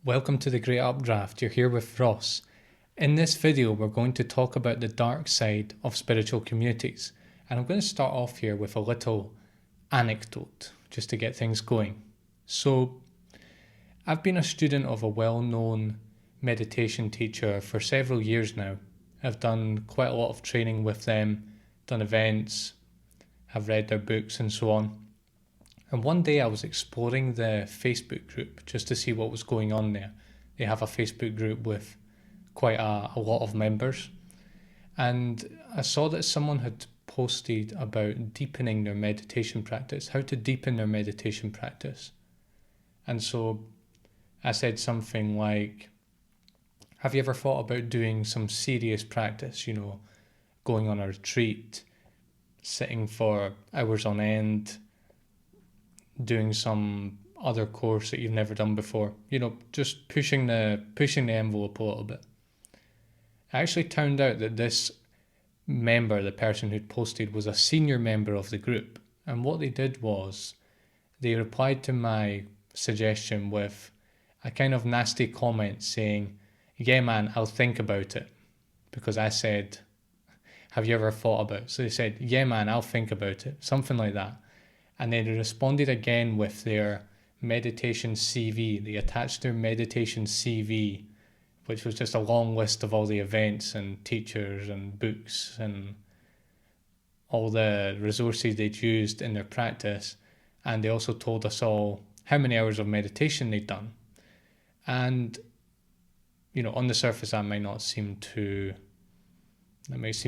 Welcome to the Great Updraft. You're here with Ross. In this video, we're going to talk about the dark side of spiritual communities. And I'm going to start off here with a little anecdote, just to get things going. So, I've been a student of a well-known meditation teacher for several years now. I've done quite a lot of training with them, done events, have read their books and so on. And one day I was exploring the Facebook group just to see what was going on there. They have a Facebook group with quite a lot of members. And I saw that someone had posted about deepening their meditation practice, how to deepen their meditation practice. And so I said something like, have you ever thought about doing some serious practice, going on a retreat, sitting for hours on end, doing some other course that you've never done before, just pushing the envelope a little bit. It actually turned out that this member, the person who'd posted, was a senior member of the group. And what they did was they replied to my suggestion with a kind of nasty comment saying, yeah man, I'll think about it. Because I said, have you ever thought about it? So they said, yeah man, I'll think about it. Something like that. And then they responded again with their meditation CV. They attached their meditation CV, which was just a long list of all the events and teachers and books and all the resources they'd used in their practice. And they also told us all how many hours of meditation they'd done. And, on the surface, that might seem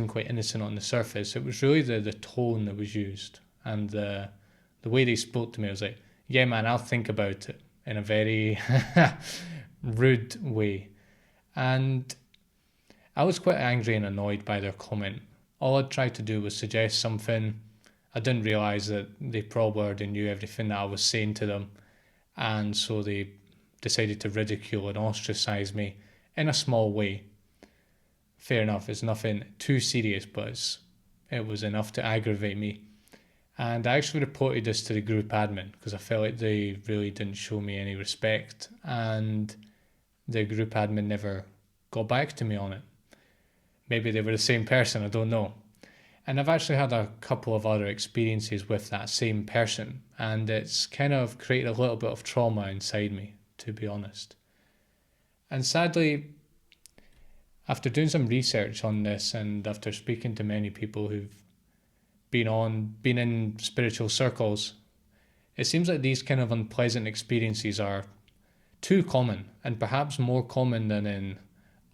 quite innocent on the surface. It was really the tone that was used and the way they spoke to me. I was like, yeah man, I'll think about it, in a very rude way. And I was quite angry and annoyed by their comment. All I'd tried to do was suggest something. I didn't realise that they probably already knew everything that I was saying to them. And so they decided to ridicule and ostracise me in a small way. Fair enough, it's nothing too serious, but it was enough to aggravate me. And I actually reported this to the group admin because I felt like they really didn't show me any respect, and the group admin never got back to me on it. Maybe they were the same person, I don't know. And I've actually had a couple of other experiences with that same person, and it's kind of created a little bit of trauma inside me, to be honest. And sadly, after doing some research on this and after speaking to many people who've been in spiritual circles, it seems like these kind of unpleasant experiences are too common, and perhaps more common than in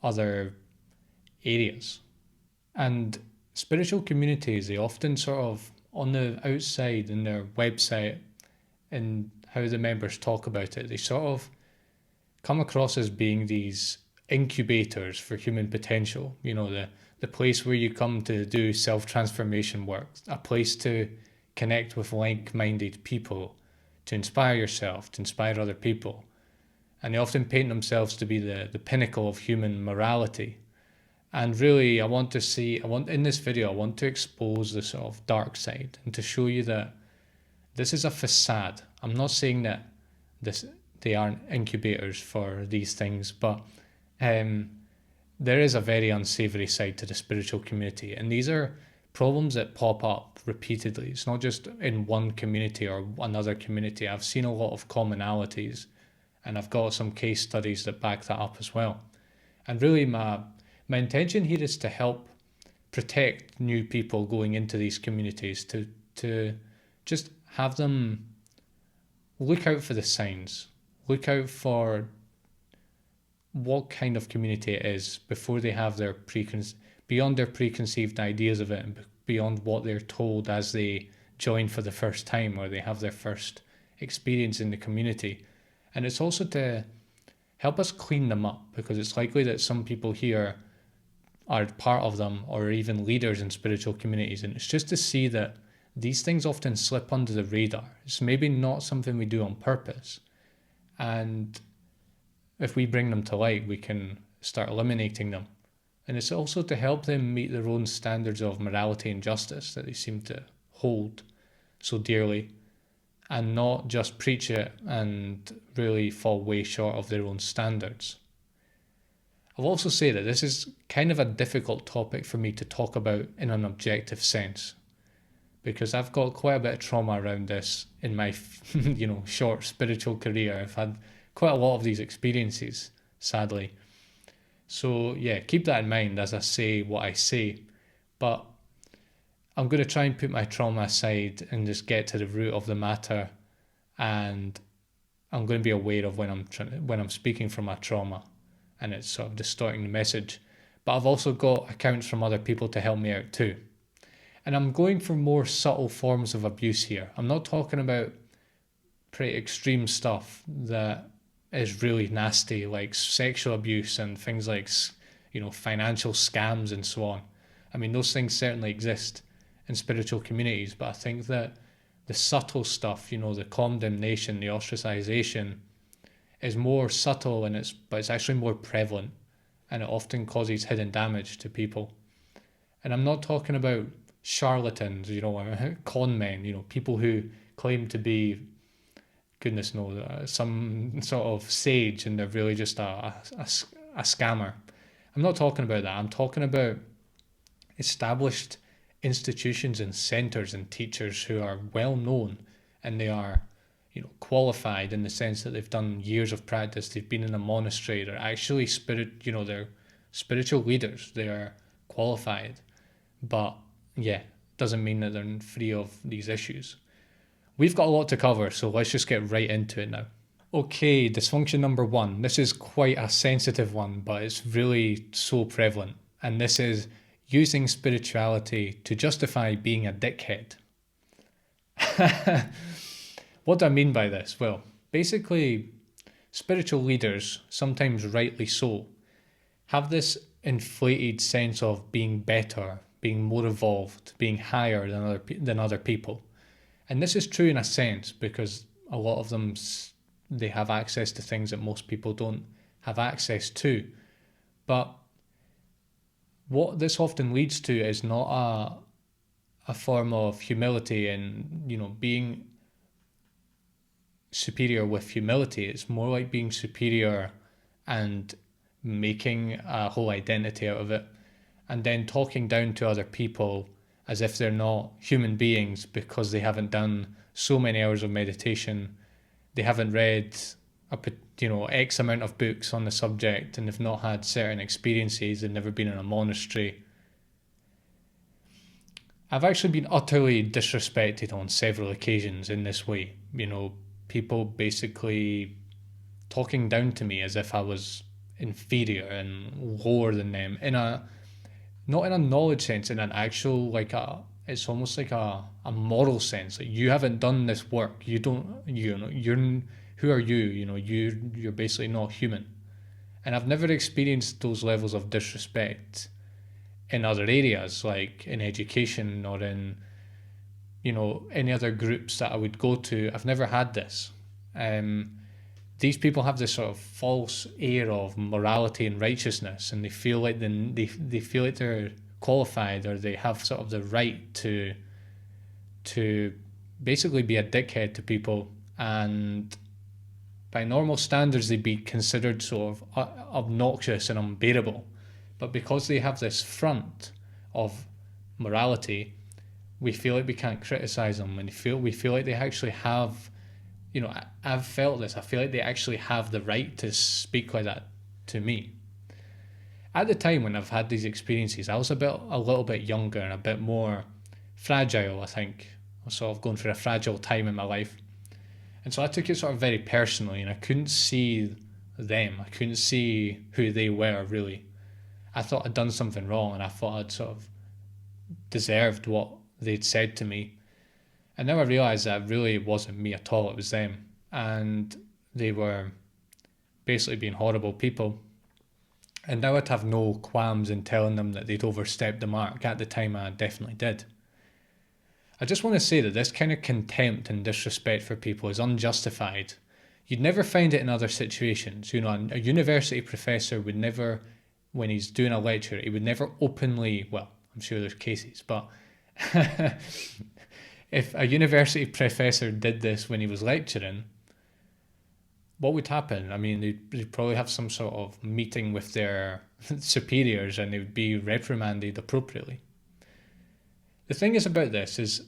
other areas. And spiritual communities, they often sort of, on the outside in their website and how the members talk about it, they sort of come across as being these incubators for human potential, the place where you come to do self-transformation work, a place to connect with like-minded people, to inspire yourself, to inspire other people. And they often paint themselves to be the pinnacle of human morality. And really, in this video, I want to expose the sort of dark side and to show you that this is a facade. I'm not saying that they aren't incubators for these things, but there is a very unsavory side to the spiritual community, and these are problems that pop up repeatedly. It's not just in one community or another community. I've seen a lot of commonalities, and I've got some case studies that back that up as well. And really my intention here is to help protect new people going into these communities, to just have them look out for the signs, look out for what kind of community it is before they have beyond their preconceived ideas of it and beyond what they're told as they join for the first time or they have their first experience in the community. And it's also to help us clean them up, because it's likely that some people here are part of them or even leaders in spiritual communities, and it's just to see that these things often slip under the radar. It's maybe not something we do on purpose, and if we bring them to light, we can start eliminating them. And it's also to help them meet their own standards of morality and justice that they seem to hold so dearly. and not just preach it and really fall way short of their own standards. I'll also say that this is kind of a difficult topic for me to talk about in an objective sense, because I've got quite a bit of trauma around this in my short spiritual career. I've had quite a lot of these experiences, sadly. So yeah, keep that in mind as I say what I say. But I'm going to try and put my trauma aside and just get to the root of the matter, and I'm going to be aware of when I'm speaking from my trauma and it's sort of distorting the message. But I've also got accounts from other people to help me out too. And I'm going for more subtle forms of abuse here. I'm not talking about pretty extreme stuff that is really nasty, like sexual abuse and things like, financial scams and so on. I mean, those things certainly exist in spiritual communities, but I think that the subtle stuff, the condemnation, the ostracization, is more subtle, but it's actually more prevalent, and it often causes hidden damage to people. And I'm not talking about charlatans, con men, people who claim to be, goodness knows, some sort of sage, and they're really just a scammer. I'm not talking about that. I'm talking about established institutions and centers and teachers who are well known, and they are qualified in the sense that they've done years of practice, they've been in a monastery, they're actually they're spiritual leaders, they are qualified, but yeah, doesn't mean that they're free of these issues. We've got a lot to cover, so let's just get right into it now. Okay, dysfunction number 1. This is quite a sensitive one, but it's really so prevalent, and this is using spirituality to justify being a dickhead. What do I mean by this? Well, basically, spiritual leaders, sometimes rightly so, have this inflated sense of being better, being more evolved, being higher than other people. And this is true in a sense, because a lot of them, they have access to things that most people don't have access to. But what this often leads to is not a form of humility and, being superior with humility. It's more like being superior and making a whole identity out of it, and then talking down to other people as if they're not human beings because they haven't done so many hours of meditation, they haven't read X amount of books on the subject, and they've not had certain experiences, they've never been in a monastery. I've actually been utterly disrespected on several occasions in this way. People basically talking down to me as if I was inferior and lower than them, not in a knowledge sense, in an actual, it's almost like a moral sense. Like, you haven't done this work, you don't, who are you? You're basically not human. And I've never experienced those levels of disrespect in other areas, like in education or in any other groups that I would go to. I've never had this. These people have this sort of false air of morality and righteousness, and they feel like they feel like they're qualified, or they have sort of the right to basically be a dickhead to people, and by normal standards they'd be considered sort of obnoxious and unbearable. But because they have this front of morality, we feel like we can't criticize them, and we feel like they actually have, I've felt this, I feel like they actually have the right to speak like that to me. At the time when I've had these experiences, I was a little bit younger and a bit more fragile, I think. I was sort of going through a fragile time in my life. And so I took it sort of very personally, and I couldn't see them. I couldn't see who they were, really. I thought I'd done something wrong, and I thought I'd sort of deserved what they'd said to me. And now I realised that it really wasn't me at all, it was them. And they were basically being horrible people. And now I'd have no qualms in telling them that they'd overstepped the mark. At the time, I definitely did. I just want to say that this kind of contempt and disrespect for people is unjustified. You'd never find it in other situations. A university professor would never, when he's doing a lecture, he would never openly, well, I'm sure there's cases, but if a university professor did this when he was lecturing, what would happen? I mean, they'd probably have some sort of meeting with their superiors and they would be reprimanded appropriately. The thing is about this is,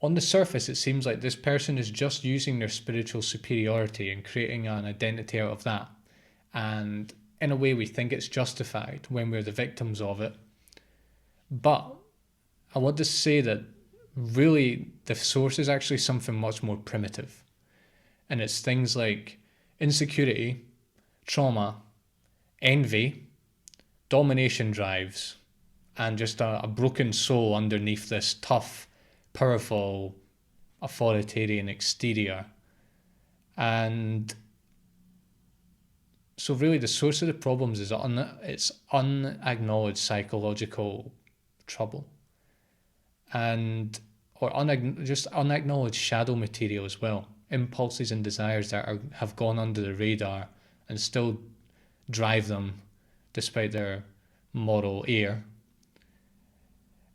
on the surface, it seems like this person is just using their spiritual superiority and creating an identity out of that. And in a way, we think it's justified when we're the victims of it. But I want to say that really the source is actually something much more primitive. And it's things like insecurity, trauma, envy, domination drives, and just a broken soul underneath this tough, powerful, authoritarian exterior. And so really the source of the problems is it's unacknowledged psychological trouble, and just unacknowledged shadow material as well, impulses and desires that have gone under the radar and still drive them despite their moral air.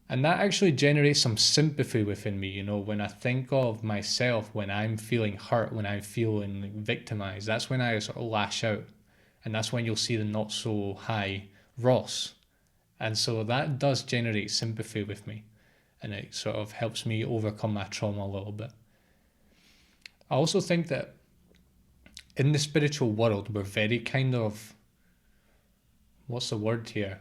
And that actually generates some sympathy within me, when I think of myself, when I'm feeling hurt, when I'm feeling victimized, that's when I sort of lash out. And that's when you'll see the not so high Ross. And so that does generate sympathy with me. And it sort of helps me overcome my trauma a little bit. I also think that in the spiritual world, we're very kind of, what's the word here?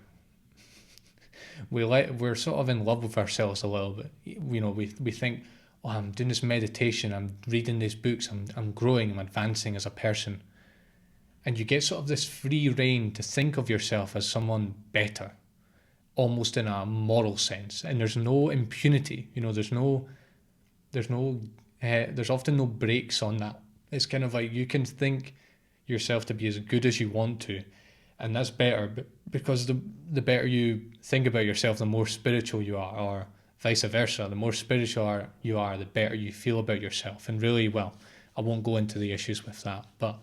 We're sort of in love with ourselves a little bit. We think, oh, I'm doing this meditation, I'm reading these books, I'm growing, I'm advancing as a person. And you get sort of this free reign to think of yourself as someone better, almost in a moral sense. And there's no impunity, there's often no brakes on that. It's kind of like you can think yourself to be as good as you want to, and that's better because the better you think about yourself, the more spiritual you are, or vice versa. The more spiritual you are, the better you feel about yourself. And really, well, I won't go into the issues with that, but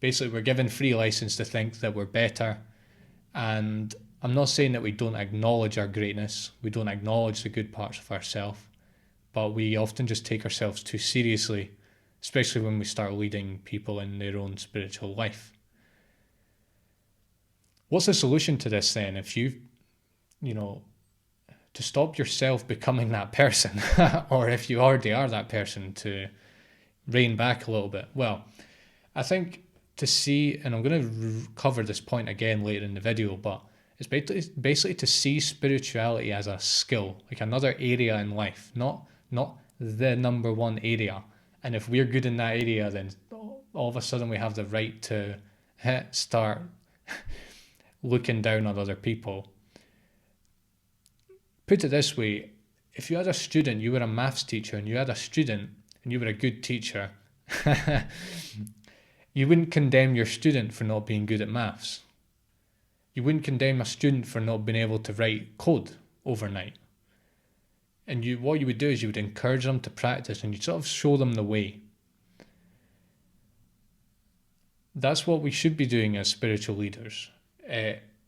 basically we're given free license to think that we're better. And I'm not saying that we don't acknowledge our greatness, we don't acknowledge the good parts of ourselves, but we often just take ourselves too seriously, especially when we start leading people in their own spiritual life. What's the solution to this then? If to stop yourself becoming that person, or if you already are that person, to rein back a little bit? Well, I think to see, and I'm going to cover this point again later in the video, but it's basically to see spirituality as a skill, like another area in life, not the number one area. And if we're good in that area, then all of a sudden we have the right to start looking down on other people. Put it this way, if you had a student, you were a maths teacher, and you had a student and you were a good teacher, you wouldn't condemn your student for not being good at maths. You wouldn't condemn a student for not being able to write code overnight. And what you would do is you would encourage them to practice, and you sort of show them the way. That's what we should be doing as spiritual leaders.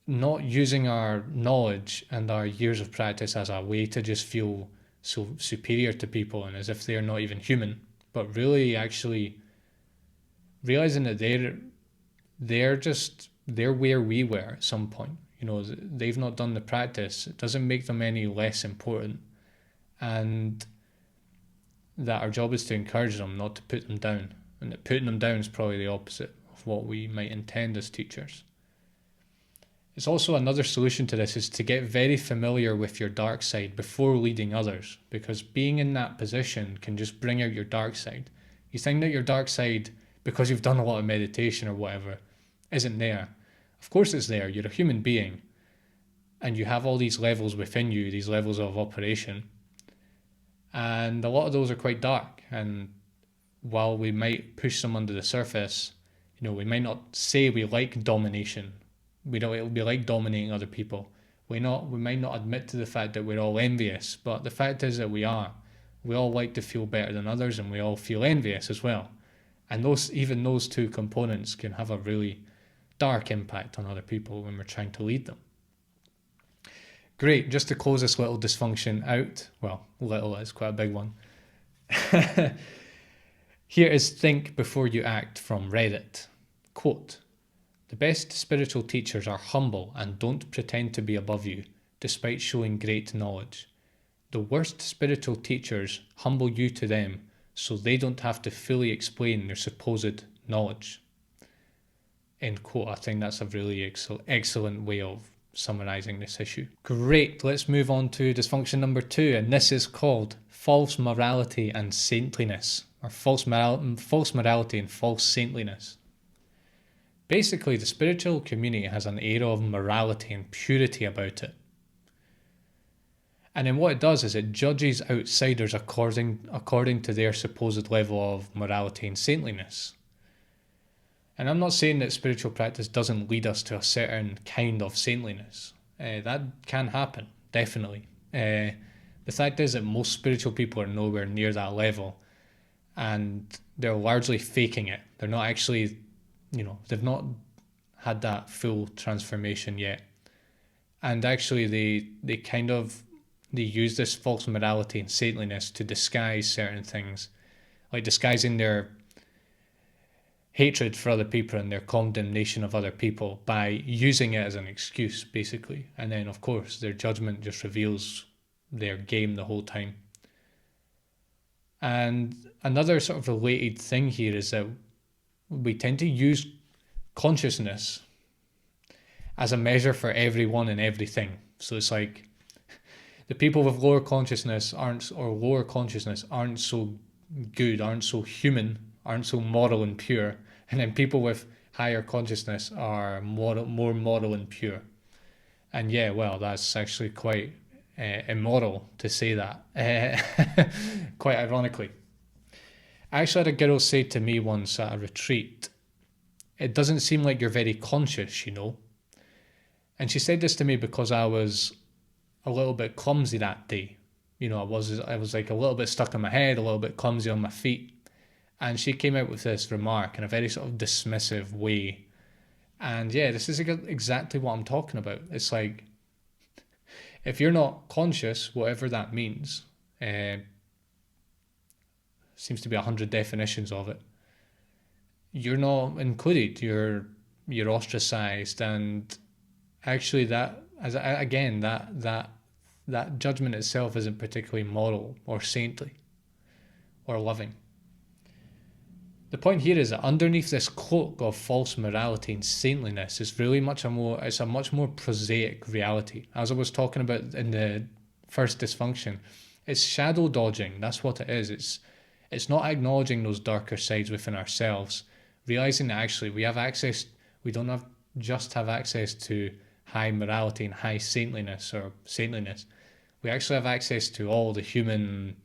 Not using our knowledge and our years of practice as a way to just feel so superior to people and as if they're not even human, but really actually realizing that they're where we were at some point. They've not done the practice. It doesn't make them any less important, and that our job is to encourage them, not to put them down, and that putting them down is probably the opposite of what we might intend as teachers. It's also another solution to this is to get very familiar with your dark side before leading others, because being in that position can just bring out your dark side. You think that your dark side, because you've done a lot of meditation or whatever, isn't there. Of course it's there. You're a human being and you have all these levels within you, these levels of operation, and a lot of those are quite dark. And while we might push them under the surface, we might not say we like domination. It'll be like dominating other people. We might not admit to the fact that we're all envious, but the fact is that we are. We all like to feel better than others, and we all feel envious as well. And even those two components can have a really dark impact on other people when we're trying to lead them. Great, just to close this little dysfunction out, well, little is quite a big one. Here is Think Before You Act from Reddit. Quote, "The best spiritual teachers are humble and don't pretend to be above you, despite showing great knowledge. The worst spiritual teachers humble you to them so they don't have to fully explain their supposed knowledge." End quote. I think that's a really excellent way of summarizing this issue. Great, let's move on to dysfunction number 2, and this is called false morality and saintliness, or false morality and false saintliness. Basically, the spiritual community has an air of morality and purity about it. And then what it does is it judges outsiders according to their supposed level of morality and saintliness. And I'm not saying that spiritual practice doesn't lead us to a certain kind of saintliness. That can happen, definitely. The fact is that most spiritual people are nowhere near that level, and they're largely faking it. They're not actually, they've not had that full transformation yet. And actually they use this false morality and saintliness to disguise certain things, like disguising their hatred for other people and their condemnation of other people by using it as an excuse, basically. And then, of course, their judgment just reveals their game the whole time. And another sort of related thing here is that we tend to use consciousness as a measure for everyone and everything. So it's like the people with lower consciousness aren't so good, aren't so human, aren't so moral and pure, and then people with higher consciousness are more moral and pure. And yeah, well, that's actually quite immoral to say that, quite ironically. I actually had a girl say to me once at a retreat, "It doesn't seem like you're very conscious, And she said this to me because I was a little bit clumsy that day. I was like a little bit stuck in my head, a little bit clumsy on my feet. And she came out with this remark in a very sort of dismissive way. And yeah, this is exactly what I'm talking about. It's like, if you're not conscious, whatever that means, seems to be 100 definitions of it, you're not included, you're ostracized. And actually that judgment itself isn't particularly moral or saintly or loving. The point here is that underneath this cloak of false morality and saintliness is really it's a much more prosaic reality. As I was talking about in the first dysfunction, it's shadow dodging. That's what it is. It's not acknowledging those darker sides within ourselves, realizing that actually we don't just have access to high morality and high saintliness or saintliness. We actually have access to all the human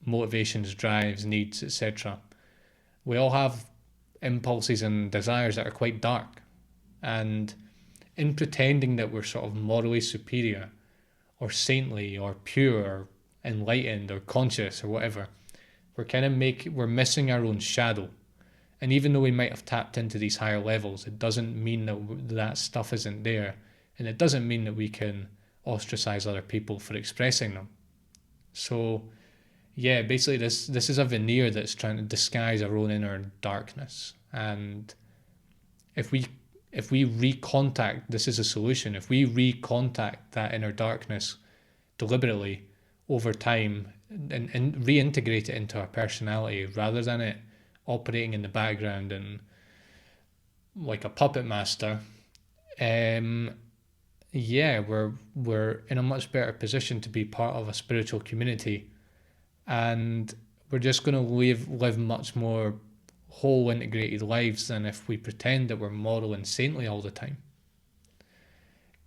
motivations, drives, needs, etc. We all have impulses and desires that are quite dark. And in pretending that we're sort of morally superior or saintly or pure or enlightened or conscious or whatever, we're missing our own shadow. And even though we might have tapped into these higher levels, it doesn't mean that stuff isn't there. And it doesn't mean that we can ostracize other people for expressing them. So yeah, basically this is a veneer that's trying to disguise our own inner darkness. And if we recontact, this is a solution, if we recontact that inner darkness deliberately over time and reintegrate it into our personality rather than it operating in the background and like a puppet master, we're in a much better position to be part of a spiritual community. And we're just going to live much more whole, integrated lives than if we pretend that we're moral and saintly all the time.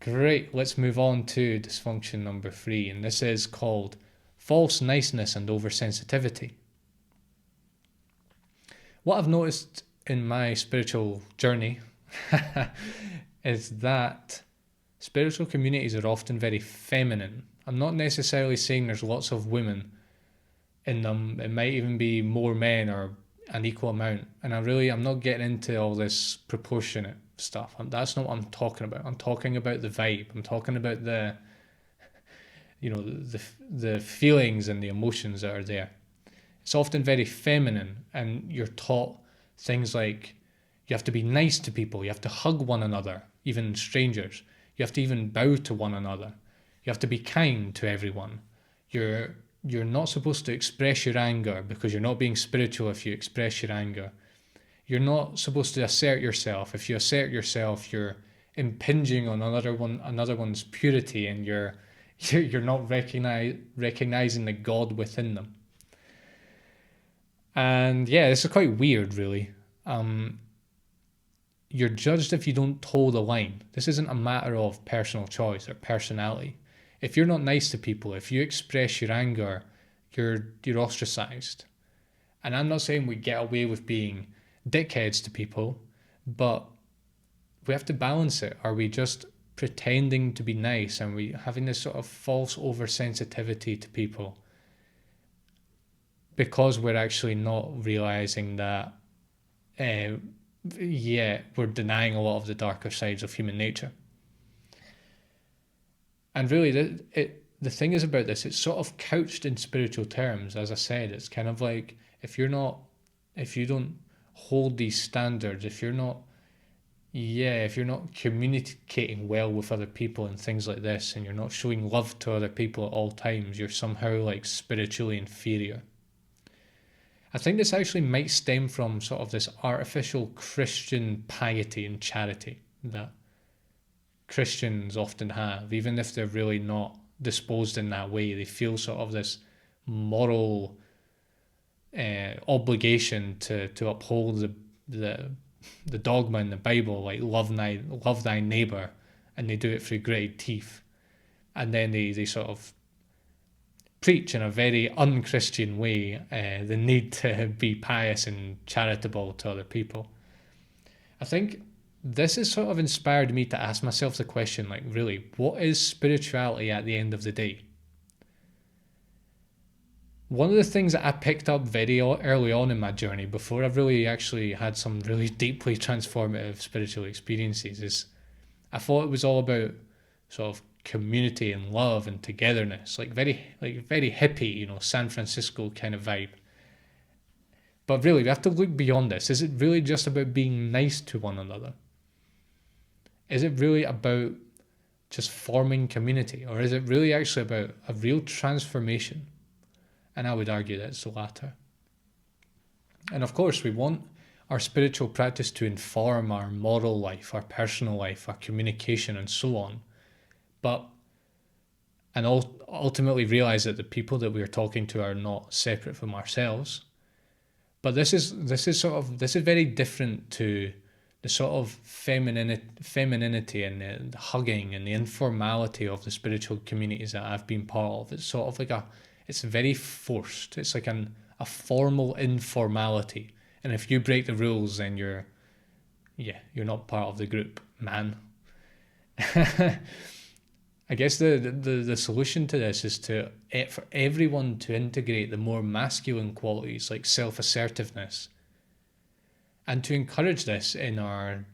Great, let's move on to dysfunction number 3, and this is called false niceness and oversensitivity. What I've noticed in my spiritual journey is that spiritual communities are often very feminine. I'm not necessarily saying there's lots of women in them. It might even be more men or an equal amount. And I'm not getting into all this proportionate stuff. That's not what I'm talking about. I'm talking about the vibe. I'm talking about the the feelings and the emotions that are there. It's often very feminine, and you're taught things like you have to be nice to people, you have to hug one another, even strangers. You have to even bow to one another. You have to be kind to everyone. You're not supposed to express your anger because you're not being spiritual if you express your anger. You're not supposed to assert yourself. If you assert yourself, you're impinging on another one's purity, and you're not recognizing the God within them. And yeah, this is quite weird, really. You're judged if you don't toe the line. This isn't a matter of personal choice or personality. If you're not nice to people, if you express your anger, you're ostracized. And I'm not saying we get away with being dickheads to people, but we have to balance it. Are we just pretending to be nice, and we having this sort of false oversensitivity to people because we're actually not realizing that we're denying a lot of the darker sides of human nature. And really, the thing is about this, it's sort of couched in spiritual terms. As I said, it's kind of like if you don't hold these standards, if you're not communicating well with other people and things like this, and you're not showing love to other people at all times, you're somehow like spiritually inferior. I think this actually might stem from sort of this artificial Christian piety and charity that Christians often have, even if they're really not disposed in that way. They feel sort of this moral obligation to uphold the dogma in the Bible, like love thy neighbor, and they do it through gritted teeth. And then they sort of preach in a very un-Christian way the need to be pious and charitable to other people. I think this has sort of inspired me to ask myself the question, like, really, what is spirituality at the end of the day? One of the things that I picked up very early on in my journey, before I've really actually had some really deeply transformative spiritual experiences, is I thought it was all about sort of community and love and togetherness, like very hippie, San Francisco kind of vibe. But really, we have to look beyond this. Is it really just about being nice to one another? Is it really about just forming community, or is it really actually about a real transformation? And I would argue that it's the latter. And of course, we want our spiritual practice to inform our moral life, our personal life, our communication, and so on. And ultimately realize that the people that we are talking to are not separate from ourselves. But this is very different to the sort of femininity and the hugging and the informality of the spiritual communities that I've been part of. It's sort of like it's very forced. It's like a formal informality. And if you break the rules, then you're not part of the group, man. I guess the solution to this is for everyone to integrate the more masculine qualities like self-assertiveness, and to encourage this in our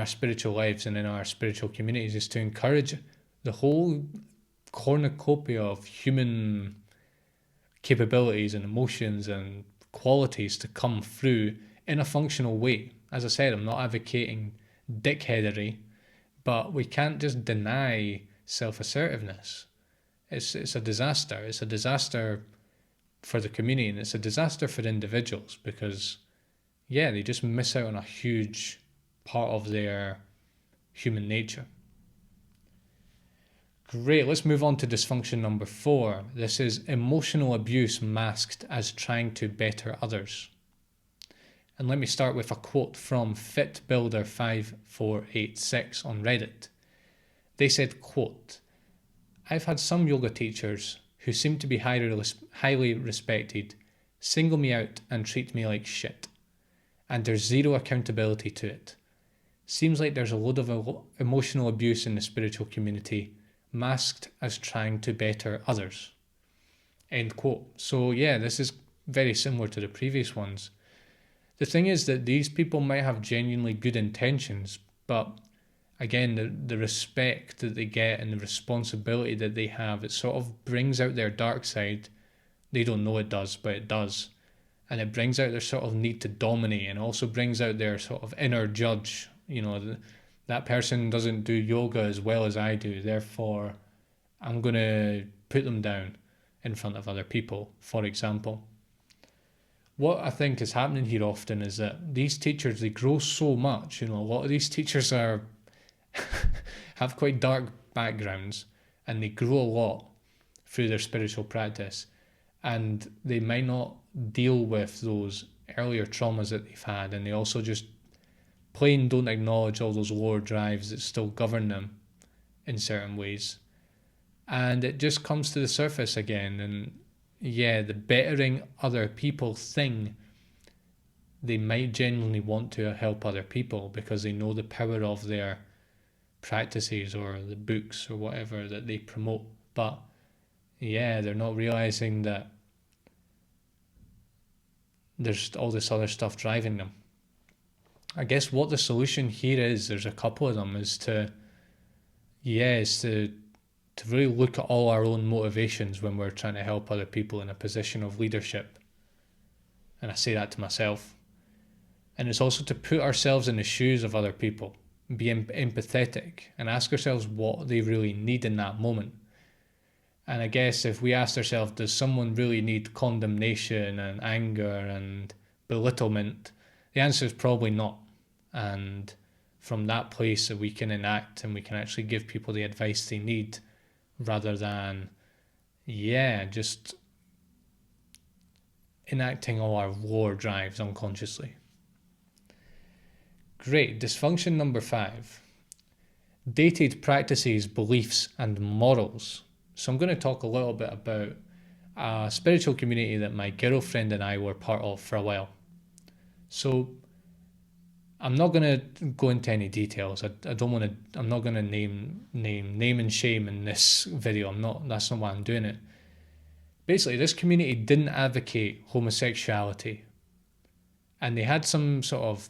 spiritual lives and in our spiritual communities, is to encourage the whole cornucopia of human capabilities and emotions and qualities to come through in a functional way. As I said, I'm not advocating dickheadery, but we can't just deny self-assertiveness. It's a disaster. It's a disaster for the community, and it's a disaster for individuals because, they just miss out on a huge part of their human nature. Great, let's move on to dysfunction number 4. This is emotional abuse masked as trying to better others. And let me start with a quote from FitBuilder5486 on Reddit. They said, quote, "I've had some yoga teachers who seem to be highly respected single me out and treat me like shit. And there's zero accountability to it. Seems like there's a load of emotional abuse in the spiritual community, masked as trying to better others." End quote. So this is very similar to the previous ones. The thing is that these people might have genuinely good intentions, but again, the respect that they get and the responsibility that they have, it sort of brings out their dark side. They don't know it does, but it does. And it brings out their sort of need to dominate, and also brings out their sort of inner judge. That person doesn't do yoga as well as I do, therefore I'm going to put them down in front of other people, for example. What I think is happening here often is that these teachers, they grow so much. A lot of these teachers have quite dark backgrounds, and they grow a lot through their spiritual practice, and they might not deal with those earlier traumas that they've had, and they also just plain don't acknowledge all those lower drives that still govern them in certain ways. And it just comes to the surface again. And yeah, the bettering other people thing, they might genuinely want to help other people because they know the power of their practices or the books or whatever that they promote. But yeah, they're not realizing that there's all this other stuff driving them. I guess what the solution here is, there's a couple of them, is to really look at all our own motivations when we're trying to help other people in a position of leadership. And I say that to myself. And it's also to put ourselves in the shoes of other people, be empathetic, and ask ourselves what they really need in that moment. And I guess if we asked ourselves, does someone really need condemnation and anger and belittlement? The answer is probably not. And from that place that we can enact and we can actually give people the advice they need, rather than, just enacting all our lower drives unconsciously. Great. Dysfunction number 5. Dated practices, beliefs, and morals. So I'm going to talk a little bit about a spiritual community that my girlfriend and I were part of for a while. So I'm not going to go into any details. I'm not going to name and shame in this video. That's not why I'm doing it. Basically, this community didn't advocate homosexuality, and they had some sort of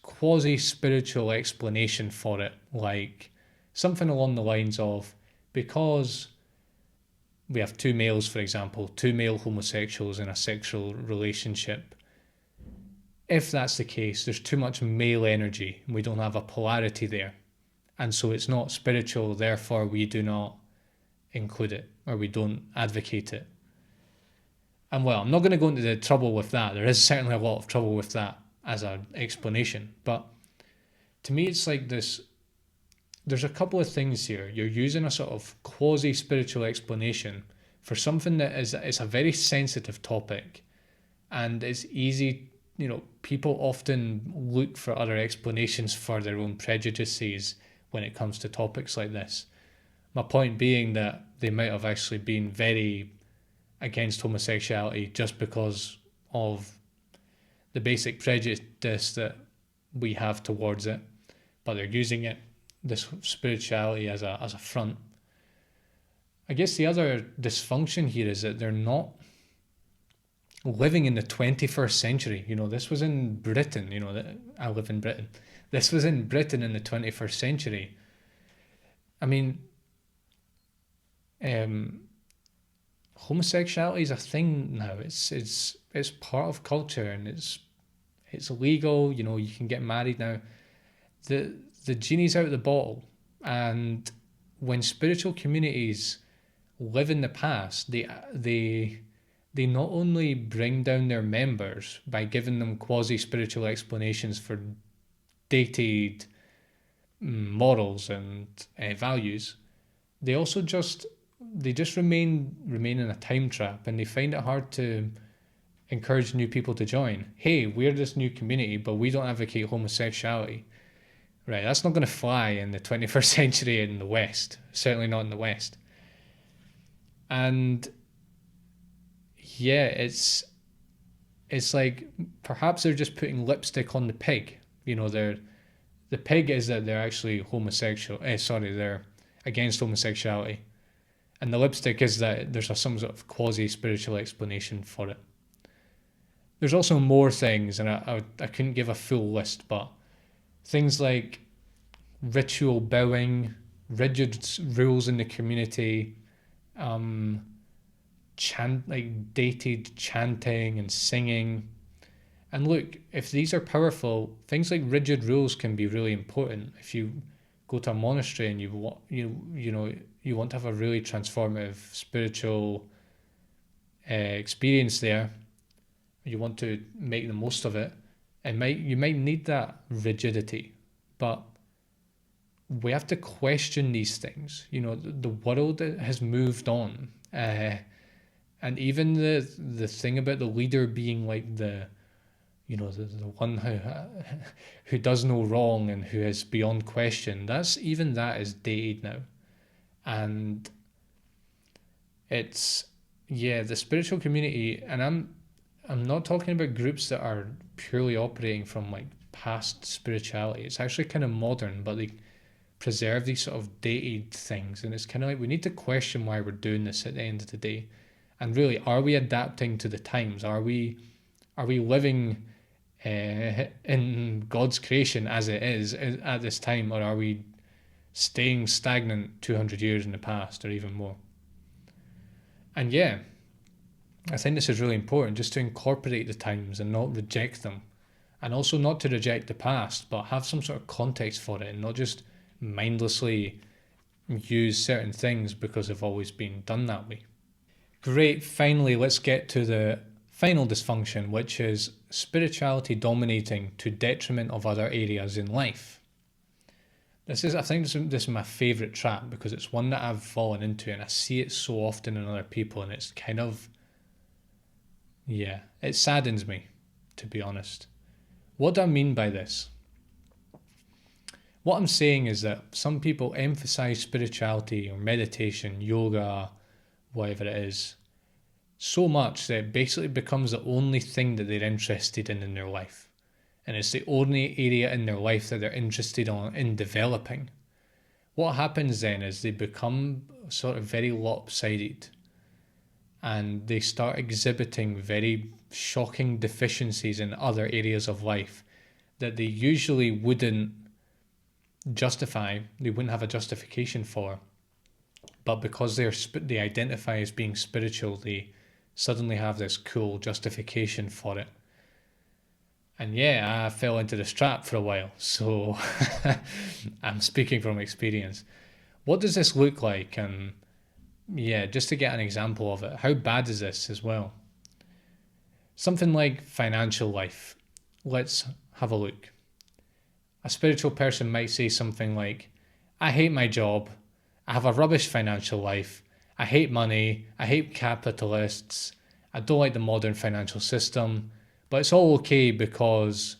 quasi-spiritual explanation for it, like something along the lines of, because we have two males, for example, two male homosexuals in a sexual relationship, if that's the case, there's too much male energy. We don't have a polarity there. And so it's not spiritual, therefore we do not include it, or we don't advocate it. And well, I'm not going to go into the trouble with that. There is certainly a lot of trouble with that as an explanation. But to me, it's like this. There's a couple of things here. You're using a sort of quasi-spiritual explanation for something that is a very sensitive topic. And it's easy, people often look for other explanations for their own prejudices when it comes to topics like this. My point being that they might have actually been very against homosexuality just because of the basic prejudice that we have towards it, but they're using it, this spirituality, as a front. I guess the other dysfunction here is that they're not living in the 21st century. This was in Britain, I live in Britain. This was in Britain in the 21st century. I mean, homosexuality is a thing now. It's part of culture, and it's legal. You can get married now. The genie's out of the bottle, and when spiritual communities live in the past, they not only bring down their members by giving them quasi-spiritual explanations for dated morals and values, they also just remain in a time trap, and they find it hard to encourage new people to join. Hey, we're this new community, but we don't advocate homosexuality. Right, that's not going to fly in the 21st century in the West. Certainly not in the West. And yeah, it's like perhaps they're just putting lipstick on the pig. The pig is that they're actually homosexual. They're against homosexuality. And the lipstick is that there's some sort of quasi-spiritual explanation for it. There's also more things, and I couldn't give a full list, but things like ritual bowing, rigid rules in the community, um, dated chanting and singing. And look, if these are powerful, things like rigid rules can be really important. If you go to a monastery and you want to have a really transformative spiritual experience there, you want to make the most of it, you might need that rigidity, but we have to question these things. The world has moved on, and even the thing about the leader being like the one who does no wrong and who is beyond question. That is dated now, and it's the spiritual community, and I'm not talking about groups that are purely operating from like past spirituality. It's actually kind of modern, but they preserve these sort of dated things, and it's kind of like we need to question why we're doing this at the end of the day, and really, are we adapting to the times? Are we living in God's creation as it is at this time, or are we staying stagnant 200 years in the past or even more? And I think this is really important, just to incorporate the times and not reject them, and also not to reject the past, but have some sort of context for it and not just mindlessly use certain things because they've always been done that way. Great, finally, let's get to the final dysfunction, which is spirituality dominating to detriment of other areas in life. I think this is my favourite trap, because it's one that I've fallen into and I see it so often in other people, and it's kind of, it saddens me, to be honest. What do I mean by this? What I'm saying is that some people emphasize spirituality or meditation, yoga, whatever it is, so much that it basically becomes the only thing that they're interested in their life. And it's the only area in their life that they're interested in developing. What happens then is they become sort of very lopsided, and they start exhibiting very shocking deficiencies in other areas of life that they usually wouldn't justify, they wouldn't have a justification for. But because they identify as being spiritual, they suddenly have this cool justification for it. And I fell into this trap for a while, so I'm speaking from experience. What does this look like? And just to get an example of it, how bad is this as well? Something like financial life. Let's have a look. A spiritual person might say something like, I hate my job, I have a rubbish financial life, I hate money, I hate capitalists, I don't like the modern financial system, but it's all okay because,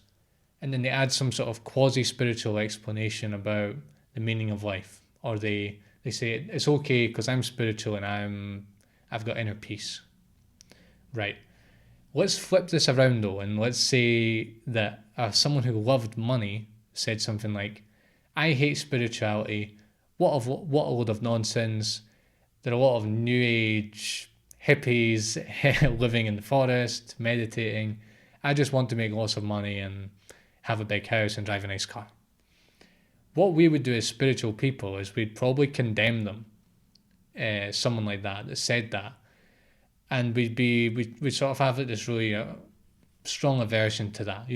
and then they add some sort of quasi-spiritual explanation about the meaning of life, or they say it's okay because I'm spiritual and I've got inner peace. Right. Let's flip this around though, and let's say that someone who loved money said something like, I hate spirituality, what a load of nonsense, there are a lot of new age hippies living in the forest, meditating, I just want to make lots of money and have a big house and drive a nice car. What we would do as spiritual people is we'd probably condemn them, someone like that said that, and we'd sort of have this really strong aversion to that.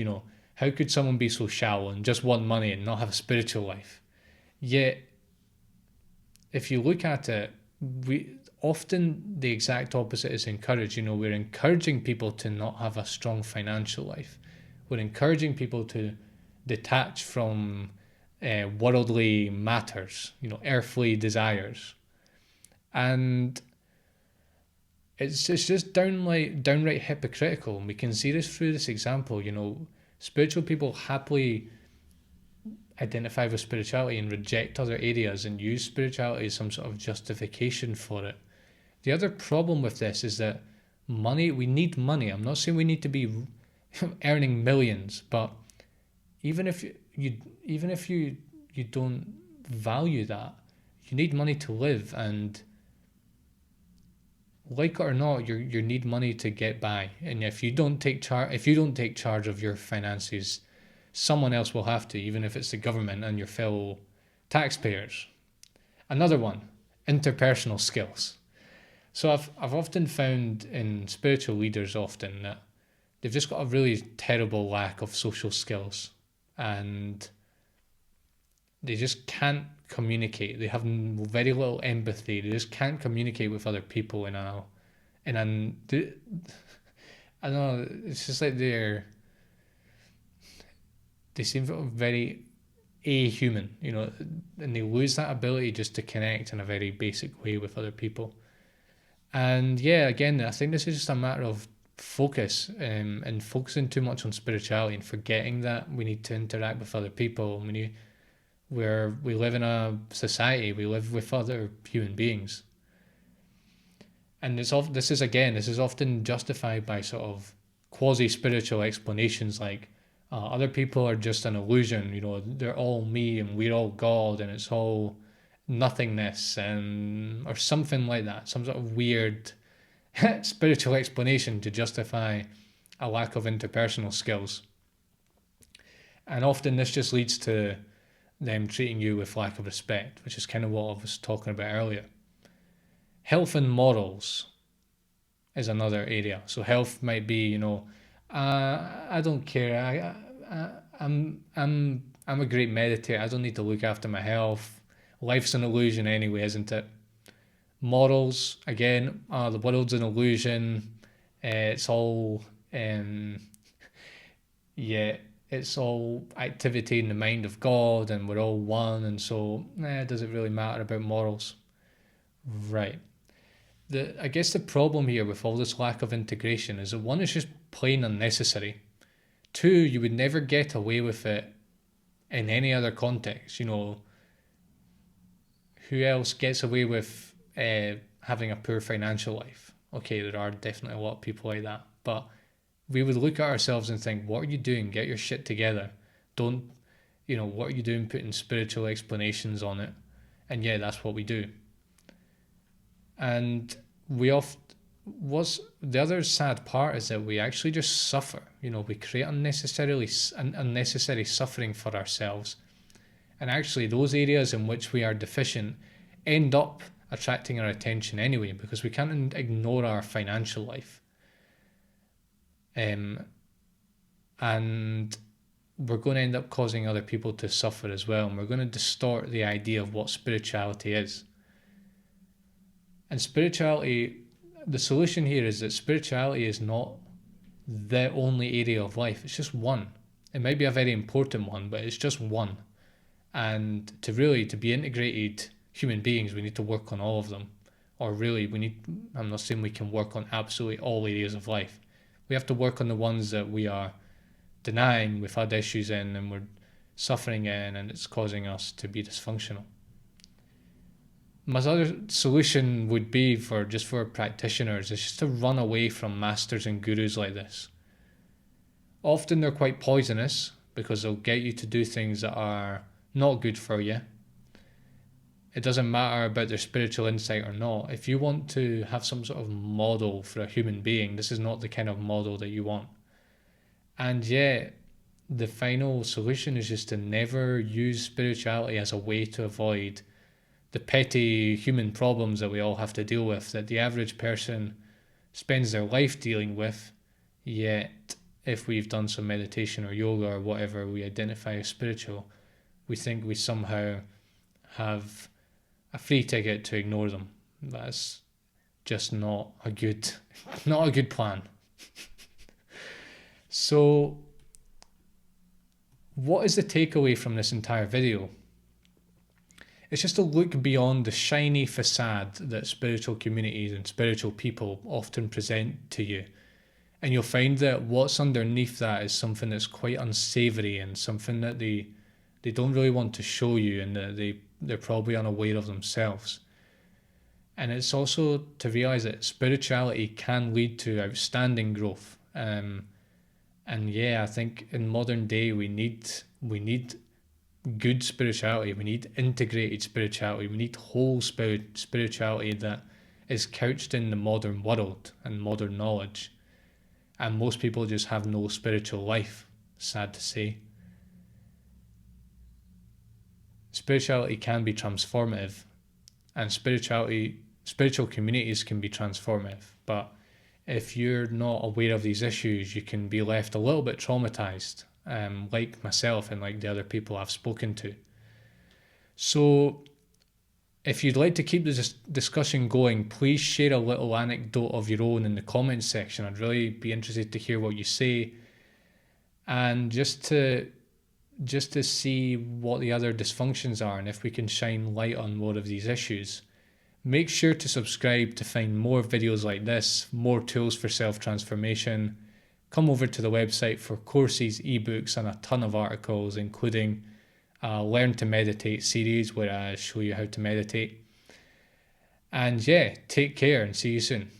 How could someone be so shallow and just want money and not have a spiritual life? Yet, if you look at it, often the exact opposite is encouraged. We're encouraging people to not have a strong financial life. We're encouraging people to detach from worldly matters, earthly desires. And it's just downright hypocritical. And we can see this through this example. Spiritual people happily identify with spirituality and reject other areas and use spirituality as some sort of justification for it. The other problem with this is that we need money. I'm not saying we need to be earning millions, but even if you don't value that, you need money to live, and like it or not, you need money to get by. And if you don't take charge of your finances, someone else will have to, even if it's the government and your fellow taxpayers. Another one, interpersonal skills. So I've often found in spiritual leaders often that they've just got a really terrible lack of social skills, and they just can't communicate. They have very little empathy. They just can't communicate with other people in a I don't know. It's just like they seem very human, and they lose that ability just to connect in a very basic way with other people. And yeah, again, I think this is just a matter of focus, and focusing too much on spirituality and forgetting that we need to interact with other people. We live in a society, we live with other human beings. And this is often justified by sort of quasi-spiritual explanations like, other people are just an illusion, they're all me and we're all God and it's all nothingness, or something like that, some sort of weird spiritual explanation to justify a lack of interpersonal skills. And often this just leads to them treating you with lack of respect, which is kind of what I was talking about earlier. Health and morals is another area. So health might be, I don't care. I'm a great meditator. I don't need to look after my health. Life's an illusion anyway, isn't it? Morals, again, the world's an illusion. It's all, it's all activity in the mind of God, and we're all one, and so does it really matter about morals? Right. I guess the problem here with all this lack of integration is that one, is just plain unnecessary. Two, you would never get away with it in any other context. Who else gets away with having a poor financial life? Okay, there are definitely a lot of people like that, but we would look at ourselves and think, what are you doing? Get your shit together. Don't, what are you doing putting spiritual explanations on it? And yeah, that's what we do. And what's the other sad part is that we actually just suffer. We create unnecessary suffering for ourselves. And actually those areas in which we are deficient end up attracting our attention anyway, because we can't ignore our financial life. And we're going to end up causing other people to suffer as well. And we're going to distort the idea of what spirituality is. And spirituality, the solution here is that spirituality is not the only area of life. It's just one. It might be a very important one, but it's just one. And to be integrated human beings, we need to work on all of them. Or really, I'm not saying we can work on absolutely all areas of life. We have to work on the ones that we are denying, we've had issues in, and we're suffering in, and it's causing us to be dysfunctional. My other solution would be for practitioners is just to run away from masters and gurus like this. Often they're quite poisonous because they'll get you to do things that are not good for you. It doesn't matter about their spiritual insight or not. If you want to have some sort of model for a human being, this is not the kind of model that you want. And yet, the final solution is just to never use spirituality as a way to avoid the petty human problems that we all have to deal with, that the average person spends their life dealing with. Yet, if we've done some meditation or yoga or whatever we identify as spiritual, we think we somehow have a free ticket to ignore them. That's just not a good plan. So, what is the takeaway from this entire video? It's just to look beyond the shiny facade that spiritual communities and spiritual people often present to you. And you'll find that what's underneath that is something that's quite unsavory and something that they don't really want to show you, and that they're probably unaware of themselves. And it's also to realize that spirituality can lead to outstanding growth. And yeah, I think in modern day we need good spirituality. We need integrated spirituality. We need whole spirituality that is couched in the modern world and modern knowledge. And most people just have no spiritual life, sad to say. spirituality can be transformative, and spiritual communities can be transformative. But if you're not aware of these issues, you can be left a little bit traumatized, like myself and like the other people I've spoken to. So if you'd like to keep this discussion going, please share a little anecdote of your own in the comments section. I'd really be interested to hear what you say, and just to see what the other dysfunctions are and if we can shine light on more of these issues. Make sure to subscribe to find more videos like this, more tools for self-transformation. Come over to the website for courses, ebooks, and a ton of articles, including a Learn to Meditate series where I show you how to meditate. And yeah, take care and see you soon.